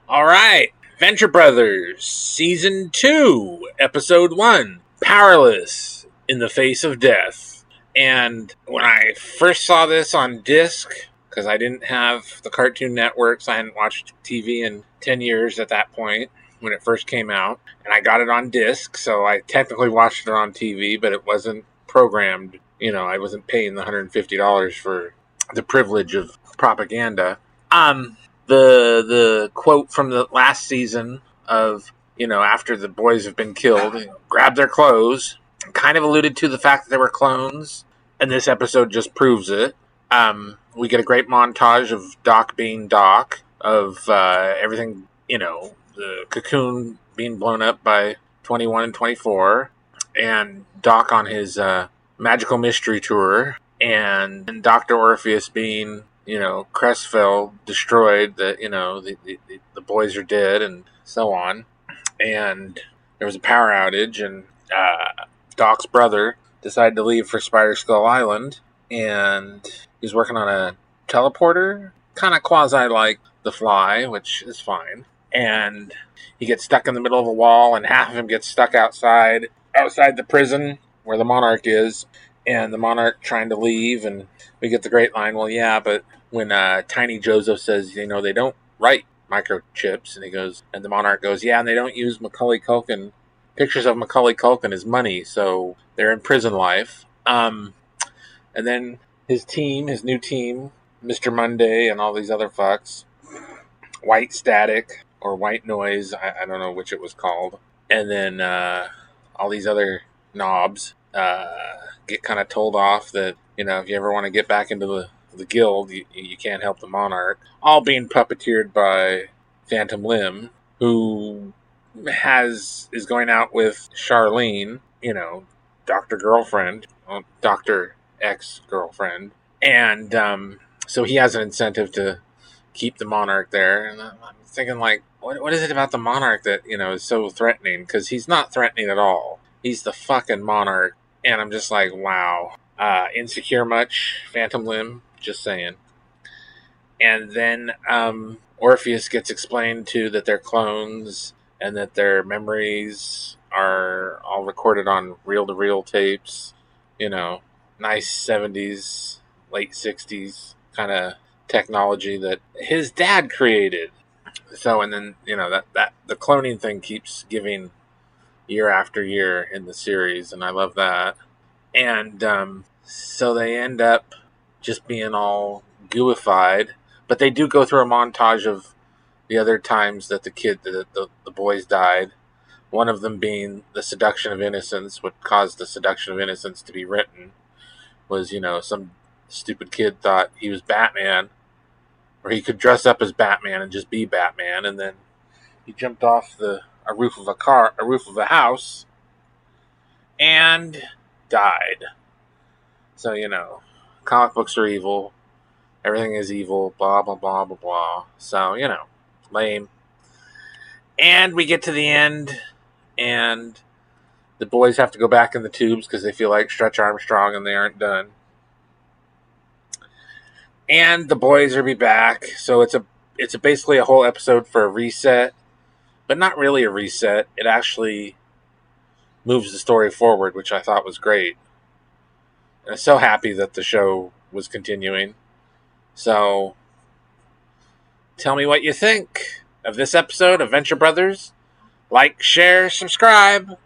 All right. Venture Brothers, Season 2, Episode 1, Powerless in the Face of Death. And when I first saw this on disc, because I didn't have the Cartoon Network, so I hadn't watched TV in 10 years at that point when it first came out, and I got it on disc, so I technically watched it on TV, but it wasn't programmed. I wasn't paying the $150 for the privilege of propaganda. The quote from the last season of, after the boys have been killed, grab their clothes, kind of alluded to the fact that they were clones, and this episode just proves it. We get a great montage of Doc being Doc, of everything, the cocoon being blown up by 21 and 24, and Doc on his magical mystery tour, and Dr. Orpheus being, Crestfell destroyed, that, the boys are dead, and so on. And there was a power outage, and Doc's brother decided to leave for Spider Skull Island, and he's working on a teleporter, kind of quasi like The Fly, which is fine. And he gets stuck in the middle of a wall, and half of him gets stuck outside the prison where the Monarch is, and the Monarch trying to leave, and we get the great line, well, yeah, but when Tiny Joseph says, they don't write microchips, and the Monarch goes, yeah, and they don't use pictures of Macaulay Culkin as money, so they're in prison life. And then his new team, Mr. Monday and all these other fucks, White Static, or White Noise, I don't know which it was called, and then all these other knobs get kind of told off that, if you ever want to get back into the guild, you can't help the Monarch. All being puppeteered by Phantom Limb, who is going out with Charlene, Dr. Girlfriend, Dr. Ex-Girlfriend. And so he has an incentive to keep the Monarch there. And I'm thinking, what is it about the Monarch that, is so threatening? Because he's not threatening at all. He's the fucking Monarch. And I'm just like, wow. Insecure much, Phantom Limb? Just saying. And then Orpheus gets explained to that they're clones and that their memories are all recorded on reel-to-reel tapes. Nice 70s, late 60s kind of technology that his dad created. So, and then, that the cloning thing keeps giving year after year in the series, and I love that. And so they end up just being all gooified, but they do go through a montage of the other times that the boys died. One of them being the seduction of innocence. What caused the seduction of innocence to be written was, some stupid kid thought he was Batman, or he could dress up as Batman and just be Batman, and then he jumped off a roof of a house, and died. So, comic books are evil. Everything is evil. Blah, blah, blah, blah, blah. So, lame. And we get to the end, and the boys have to go back in the tubes because they feel like Stretch Armstrong and they aren't done. And the boys will be back. So it's basically a whole episode for a reset, but not really a reset. It actually moves the story forward, which I thought was great. And I'm so happy that the show was continuing. So, tell me what you think of this episode of Venture Brothers. Like, share, subscribe.